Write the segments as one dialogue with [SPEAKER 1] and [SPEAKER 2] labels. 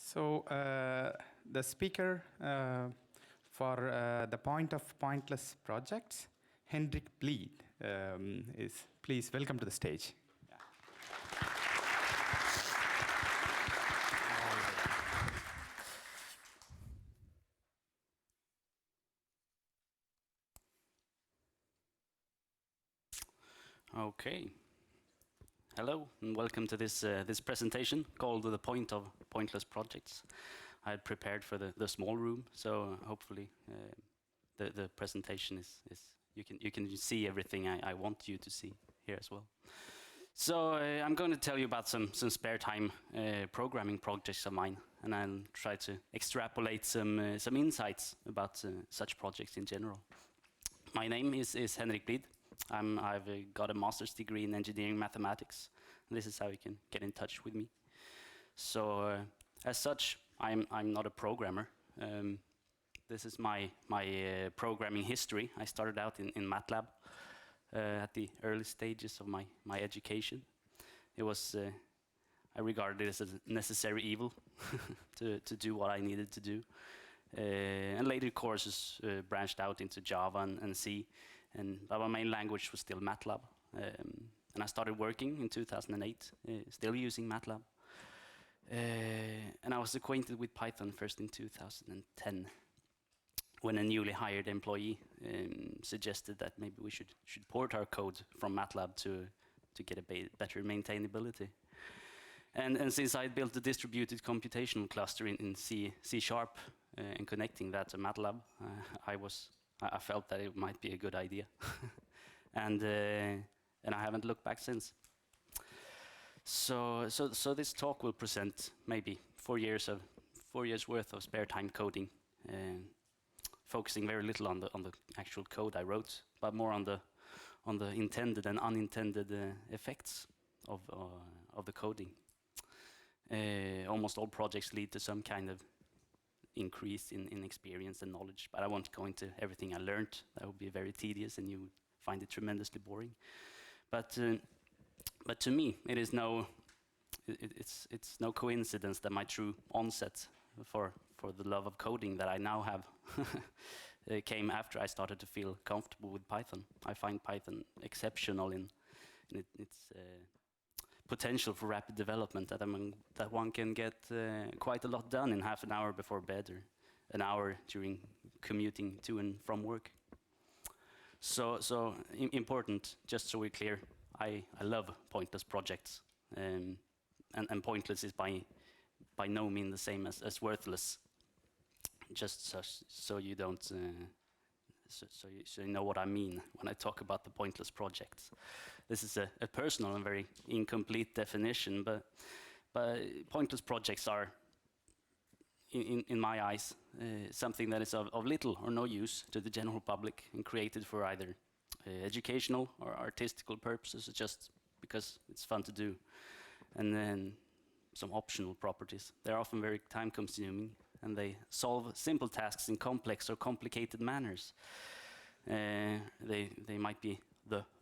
[SPEAKER 1] So the speaker for the point of pointless projects, Henrik Blidh, is please welcome to the stage. Yeah.
[SPEAKER 2] Okay. Hello, and welcome to this this presentation called "The Point of Pointless Projects." I had prepared for the small room, so hopefully the presentation is you can see everything I want you to see here as well. So I'm going to tell you about some spare time programming projects of mine, and I'll try to extrapolate some insights about such projects in general. My name is Henrik Blidh. I've got a master's degree in engineering mathematics. And this is how you can get in touch with me. So as such, I'm not a programmer. This is my programming history. I started out in MATLAB at the early stages of my education. It was I regarded it as a necessary evil to do what I needed to do. And later courses branched out into Java and C, but my main language was still MATLAB. And I started working in 2008, still using MATLAB. And I was acquainted with Python first in 2010, when a newly hired employee suggested that maybe we should port our code from MATLAB to get a better maintainability. And since I built a distributed computational cluster in C#, and connecting that to MATLAB, I felt that it might be a good idea, and I haven't looked back since. So this talk will present maybe 4 years worth of spare time coding, focusing very little on the actual code I wrote, but more on the intended and unintended effects of the coding. Almost all projects lead to some kind of increase in experience and knowledge, but I won't go into everything I learned. That would be very tedious, and you would find it tremendously boring. But to me, it's no coincidence that my true onset for the love of coding that I now have came after I started to feel comfortable with Python. I find Python exceptional in its potential for rapid development, that one can get quite a lot done in half an hour before bed, or an hour during commuting to and from work. So important, just so we're clear, I love pointless projects, and pointless is by no means the same as worthless. Just so you don't. So you know what I mean when I talk about the pointless projects. This is a personal and very incomplete definition, but pointless projects are, in my eyes, something that is of little or no use to the general public and created for either educational or artistical purposes, just because it's fun to do, and then some optional properties. They're often very time-consuming, and they solve simple tasks in complex or complicated manners. They might be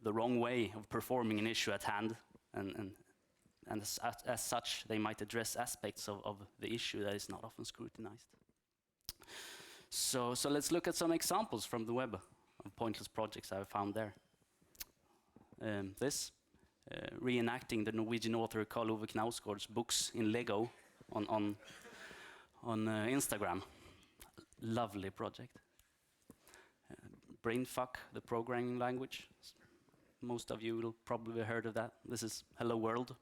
[SPEAKER 2] the wrong way of performing an issue at hand, and as such, they might address aspects of the issue that is not often scrutinized. So let's look at some examples from the web of pointless projects I found there. Reenacting the Norwegian author Karl Ove Knausgård's books in Lego on Instagram. Lovely project. Brainfuck, the programming language. Most of you will probably have heard of that. This is Hello World.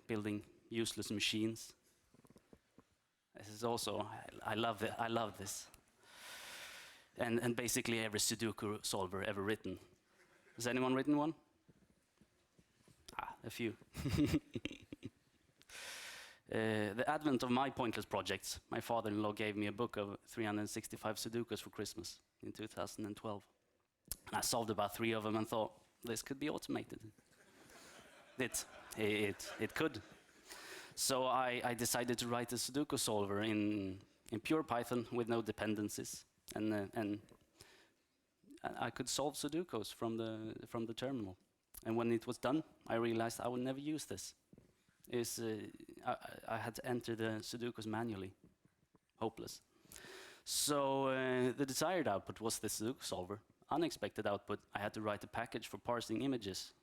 [SPEAKER 2] Building useless machines. This is also, I love this. And basically every Sudoku solver ever written. Has anyone written one? A few. The advent of my pointless projects, my father-in-law gave me a book of 365 Sudokus for Christmas in 2012. And I solved about 3 of them and thought, this could be automated. It could. So I decided to write a Sudoku solver in pure Python with no dependencies. And I could solve Sudokus from the terminal. And when it was done, I realized I would never use this. is I had to enter the Sudokus manually. Hopeless. So the desired output was the Sudoku solver. Unexpected output, I had to write a package for parsing images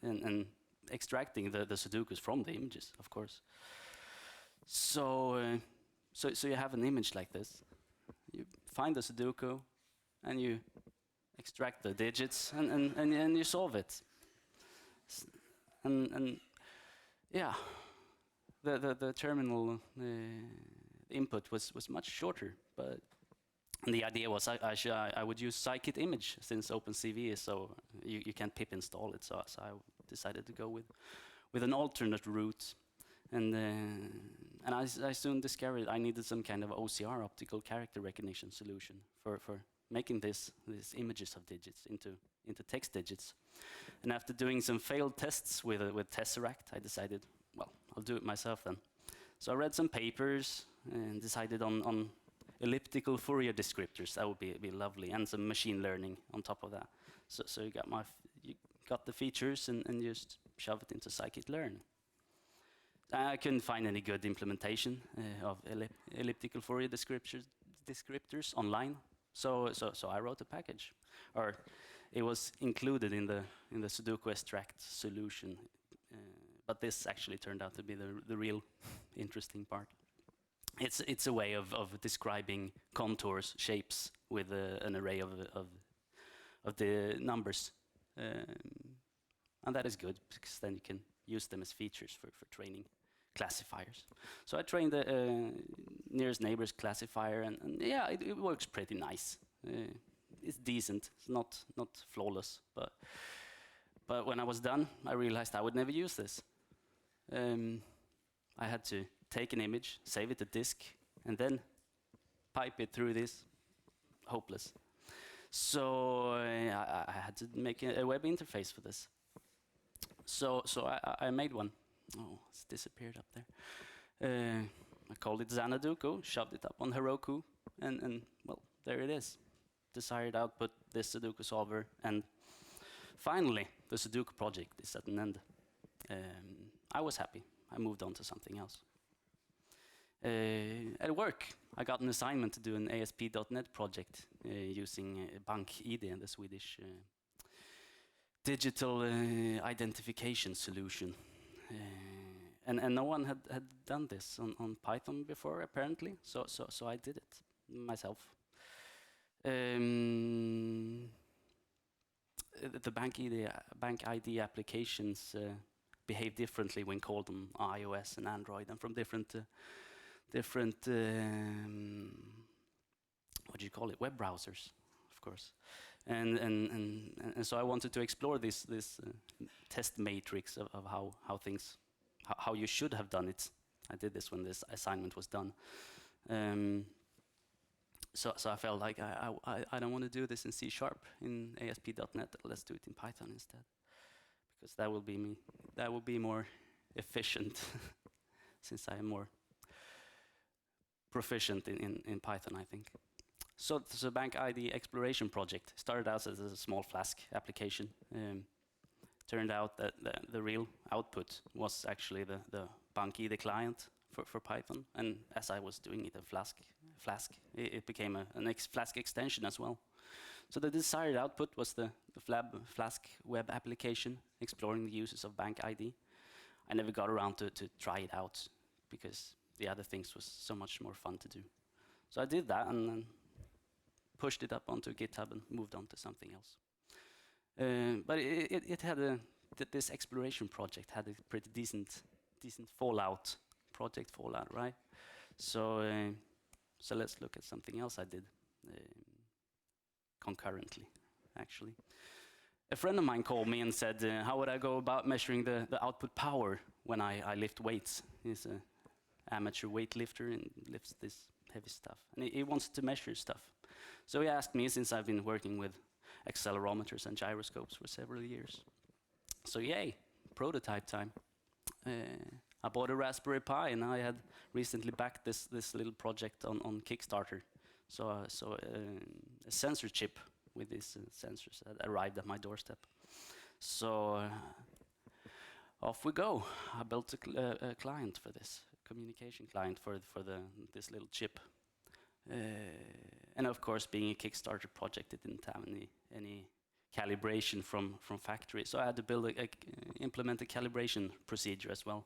[SPEAKER 2] and extracting the Sudokus from the images, of course. So you have an image like this. You find the Sudoku, and you extract the digits, and you solve it. And yeah, the terminal input was much shorter, but the idea was I would use scikit image, since OpenCV is so you can't pip install it. So I decided to go with an alternate route, and I soon discovered I needed some kind of OCR, optical character recognition solution for making these images of digits into text digits. And after doing some failed tests with Tesseract, I decided, well, I'll do it myself then. So I read some papers and decided on elliptical Fourier descriptors. That would be lovely, and some machine learning on top of that. So you got the features and just shove it into scikit-learn. I couldn't find any good implementation of elliptical Fourier descriptors online. So I wrote a package, or it was included in the Sudoku extract solution. But this actually turned out to be the real interesting part. It's a way of describing contours, shapes with an array of the numbers, and that is good because then you can use them as features for training classifiers. So I trained the nearest neighbors classifier, and yeah, it works pretty nice. It's decent. It's not flawless, but when I was done, I realized I would never use this. I had to take an image, save it to disk, and then pipe it through this. Hopeless. So I had to make a web interface for this. So I made one. Oh, it's disappeared up there. I called it Xanaduku, shoved it up on Heroku, and well, there it is. Desired output, this Sudoku solver, and finally, the Sudoku project is at an end. I was happy. I moved on to something else. At work, I got an assignment to do an ASP.NET project using BankID, the Swedish digital identification solution. And no one had done this on Python before, apparently, so I did it myself. The BankID applications behave differently when called on iOS and Android, and from different what do you call it, web browsers, of course. And so I wanted to explore this test matrix of how you should have done it. I did this when this assignment was done. So I felt like I don't want to do this in C# in ASP.NET. Let's do it in Python instead, because that will be more efficient since I am more proficient in Python, I think. So the BankID exploration project started out as a small Flask application. Turned out that the real output was actually the BankID client for Python, and as I was doing it in Flask, it became an Flask extension as well. So the desired output was the Flask web application exploring the uses of BankID. I never got around to try it out because the other things was so much more fun to do. So I did that and then pushed it up onto GitHub and moved on to something else. But it had this exploration project had a pretty decent project fallout, right? So let's look at something else I did concurrently, actually. A friend of mine called me and said, how would I go about measuring the output power when I lift weights? He's an amateur weightlifter and lifts this heavy stuff. And he wants to measure stuff. So he asked me, since I've been working with accelerometers and gyroscopes for several years. So yay, prototype time. I bought a Raspberry Pi, and I had recently backed this little project on Kickstarter. So a sensor chip with these sensors that arrived at my doorstep. So off we go. I built a client for this, communication client for this little chip. And of course, being a Kickstarter project, it didn't have any calibration from factory, so I had to build implement a calibration procedure as well,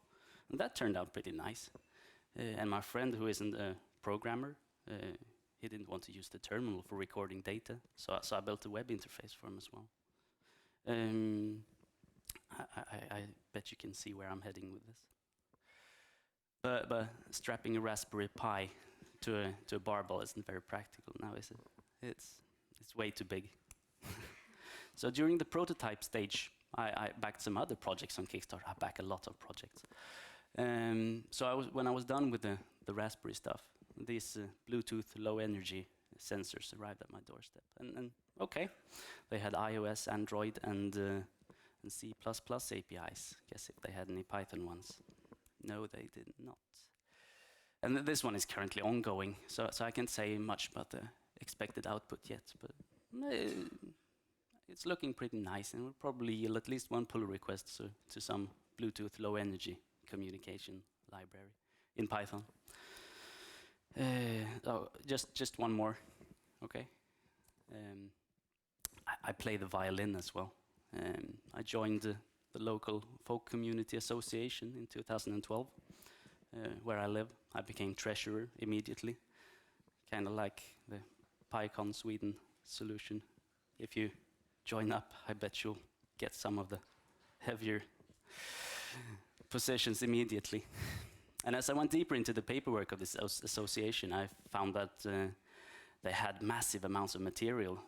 [SPEAKER 2] and that turned out pretty nice. And my friend, who isn't a programmer, he didn't want to use the terminal for recording data, so I built a web interface for him as well. I bet you can see where I'm heading with this. But strapping a Raspberry Pi to a barbell isn't very practical now, is it? It's way too big. So during the prototype stage, I backed some other projects on Kickstarter. I back a lot of projects. So when I was done with the Raspberry stuff, these Bluetooth low energy sensors arrived at my doorstep. And okay, they had iOS, Android, and C++ APIs. Guess if they had any Python ones. No, they did not. And this one is currently ongoing, so I can't say much about the expected output yet, but it's looking pretty nice, and we'll probably yield at least one pull request to some Bluetooth low energy communication library in Python. Just one more, okay? I play the violin as well. I joined the local folk community association in 2012, where I live. I became treasurer immediately, kind of like the PyCon Sweden solution. If you join up, I bet you'll get some of the heavier positions immediately. And as I went deeper into the paperwork of this association, I found that they had massive amounts of material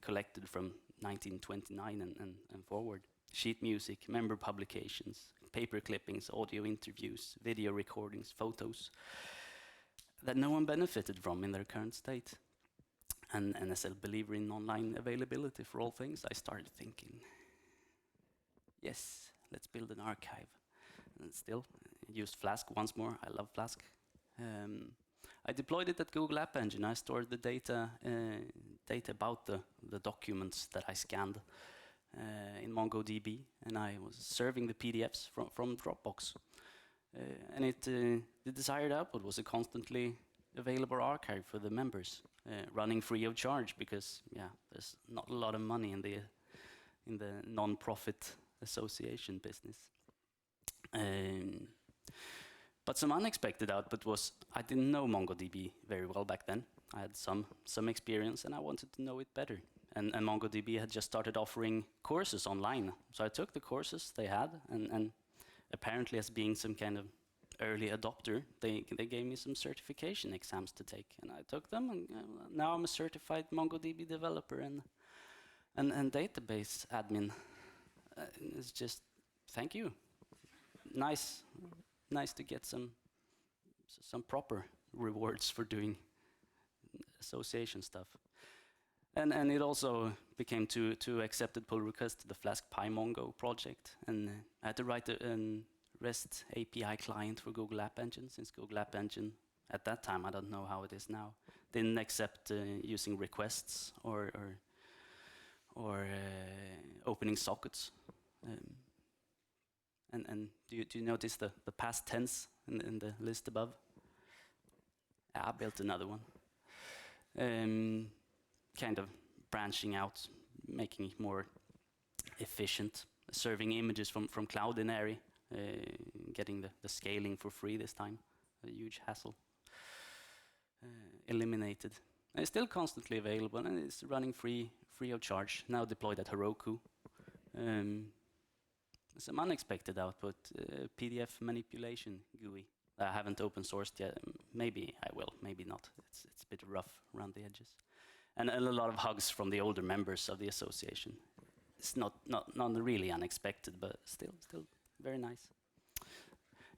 [SPEAKER 2] collected from 1929 and forward. Sheet music, member publications, paper clippings, audio interviews, video recordings, photos that no one benefited from in their current state. And as a believer in online availability for all things, I started thinking, yes, let's build an archive. And still, used Flask once more. I love Flask. I deployed it at Google App Engine. I stored the data about the documents that I scanned in MongoDB, and I was serving the PDFs from Dropbox. And the desired output was a constantly available archive for the members, running free of charge because, yeah, there's not a lot of money in the non-profit association business. But some unexpected output was I didn't know MongoDB very well back then. I had some experience, and I wanted to know it better. And MongoDB had just started offering courses online. So I took the courses they had, and apparently as being some kind of early adopter, they gave me some certification exams to take. And I took them, and now I'm a certified MongoDB developer and database admin. It's just, thank you. Nice to get some proper rewards for doing association stuff. And it also became two accepted pull requests to the Flask PyMongo project. And I had to write a REST API client for Google App Engine, since Google App Engine, at that time, I don't know how it is now, didn't accept using requests or opening sockets. And do you notice the past tense in the list above? I built another one. Kind of branching out, making it more efficient, serving images from Cloudinary, getting the scaling for free this time, a huge hassle. Eliminated. And it's still constantly available, and it's running free of charge, now deployed at Heroku. Some unexpected output, PDF manipulation GUI. I haven't open sourced yet. Maybe I will, maybe not. It's a bit rough around the edges. And a lot of hugs from the older members of the association. It's not really unexpected, but still very nice.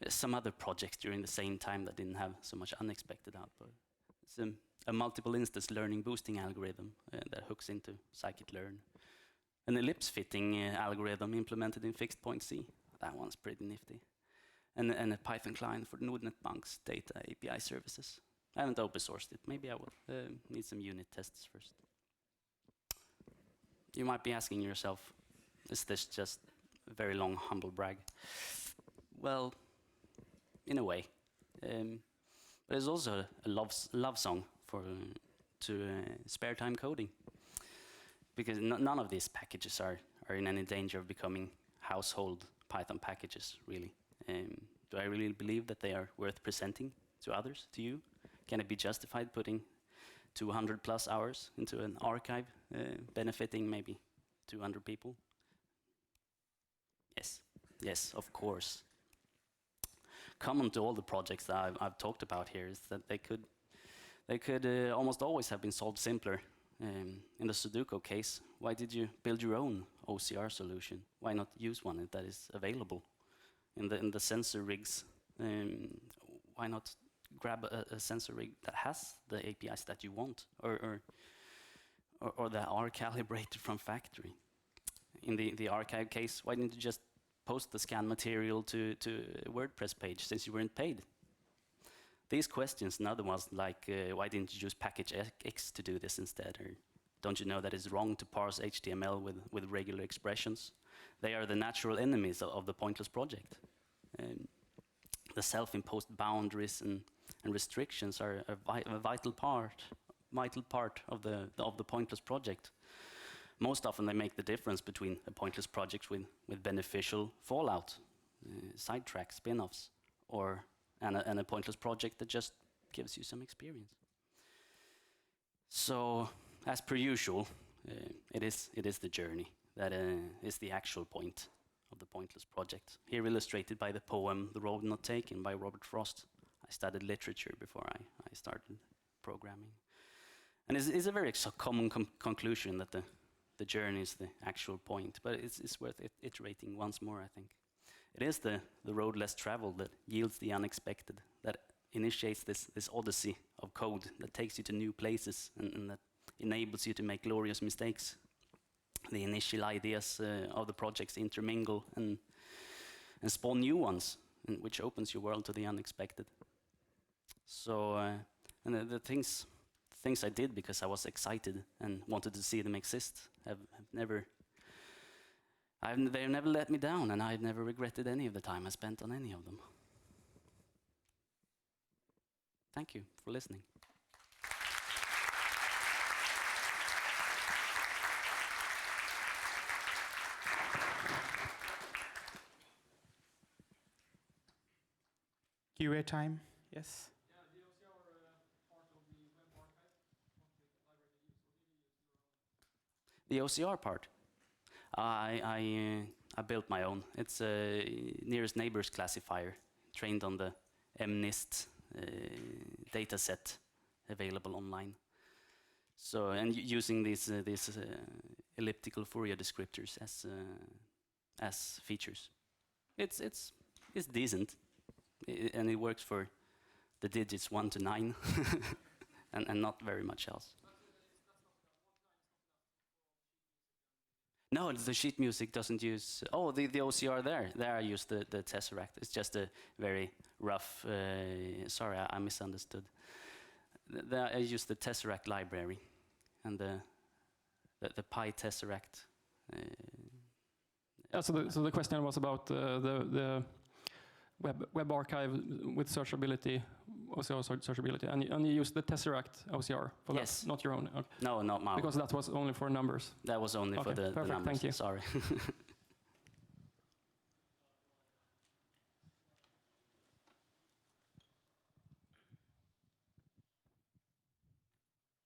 [SPEAKER 2] Some other projects during the same time that didn't have so much unexpected output. It's a multiple instance learning boosting algorithm that hooks into scikit-learn. An ellipse fitting algorithm implemented in fixed point C. That one's pretty nifty. And a Python client for Nordnet Bank's data API services. I haven't open sourced it. Maybe I will. Need some unit tests first. You might be asking yourself, is this just very long humble brag. Well, in a way. But it's also a love song to spare time coding. Because none of these packages are in any danger of becoming household Python packages, really. Do I really believe that they are worth presenting to others, to you? Can it be justified putting 200 plus hours into an archive, benefiting maybe 200 people? Yes, of course. Common to all the projects that I've talked about here is that they could almost always have been solved simpler. In the Sudoku case, why did you build your own OCR solution? Why not use one that is available? In the sensor rigs, why not grab a sensor rig that has the APIs that you want, or that are calibrated from factory? In the archive case, why didn't you just post the scan material to a WordPress page since you weren't paid? These questions and other ones like, why didn't you use package X to do this instead? Or don't you know that it's wrong to parse HTML with regular expressions? They are the natural enemies of the pointless project. The self-imposed boundaries and restrictions are a vital part of the pointless project. Most often they make the difference between a pointless project with beneficial fallout, sidetracks, spin-offs, and a pointless project that just gives you some experience. So, as per usual, it is the journey that is the actual point of the pointless project. Here illustrated by the poem "The Road Not Taken" by Robert Frost. I studied literature before I started programming. And it's a very common conclusion that the journey is the actual point, but it's worth iterating once more, I think. It is the road less traveled that yields the unexpected, that initiates this odyssey of code that takes you to new places and that enables you to make glorious mistakes. The initial ideas of the projects intermingle and spawn new ones, which opens your world to the unexpected. So, and the things I did because I was excited and wanted to see them exist they've never let me down, and I've never regretted any of the time I spent on any of them. Thank you for listening.
[SPEAKER 1] QA time, yes?
[SPEAKER 3] Yeah, the OCR part of the web archive, what library do you use, or do you use your own?
[SPEAKER 2] The OCR part. I built my own. It's a nearest neighbors classifier, trained on the MNIST dataset available online. So, and using these elliptical Fourier descriptors as features. It's decent, and it works for the digits 1 to 9, and not very much else. No, the sheet music doesn't use. Oh, the OCR there. There I use the Tesseract. It's just a very rough. Sorry, I misunderstood. There I use the Tesseract library, and the PyTesseract.
[SPEAKER 3] Yeah, so the question was about the web archive with searchability, OCR searchability, and you use the Tesseract OCR for
[SPEAKER 2] Yes.
[SPEAKER 3] that, not your own. Okay.
[SPEAKER 2] No, not mine.
[SPEAKER 3] Because that was only for numbers.
[SPEAKER 2] That was only for the
[SPEAKER 3] perfect,
[SPEAKER 2] numbers.
[SPEAKER 3] thank you.
[SPEAKER 2] Sorry.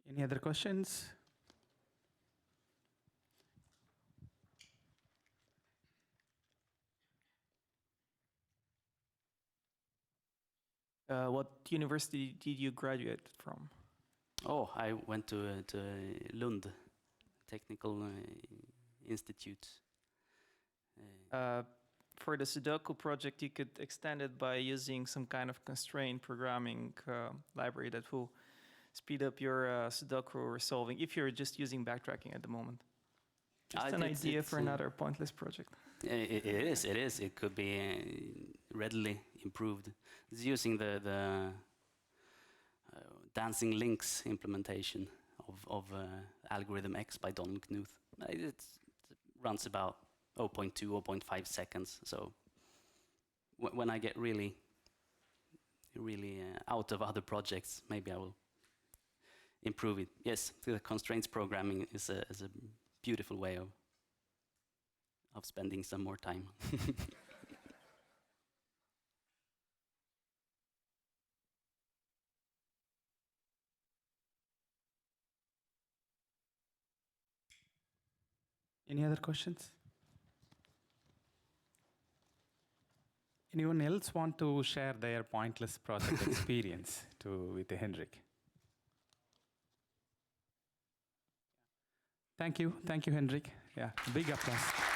[SPEAKER 1] Any other questions?
[SPEAKER 4] What university did you graduate from?
[SPEAKER 2] Oh, I went to Lund Technical Institute.
[SPEAKER 4] For the Sudoku project, you could extend it by using some kind of constraint programming library that will speed up your Sudoku resolving if you're just using backtracking at the moment. Just an idea for another pointless project.
[SPEAKER 2] It is. It could be readily improved. It's using the dancing links implementation of Algorithm X by Donald Knuth. It runs about 0.2, 0.5 seconds. So when I get really out of other projects, maybe I will improve it. Yes, the constraints programming is a beautiful way of spending some more time.
[SPEAKER 1] Any other questions? Anyone else want to share their pointless project experience with Henrik? Thank you, Henrik. Yeah, big applause.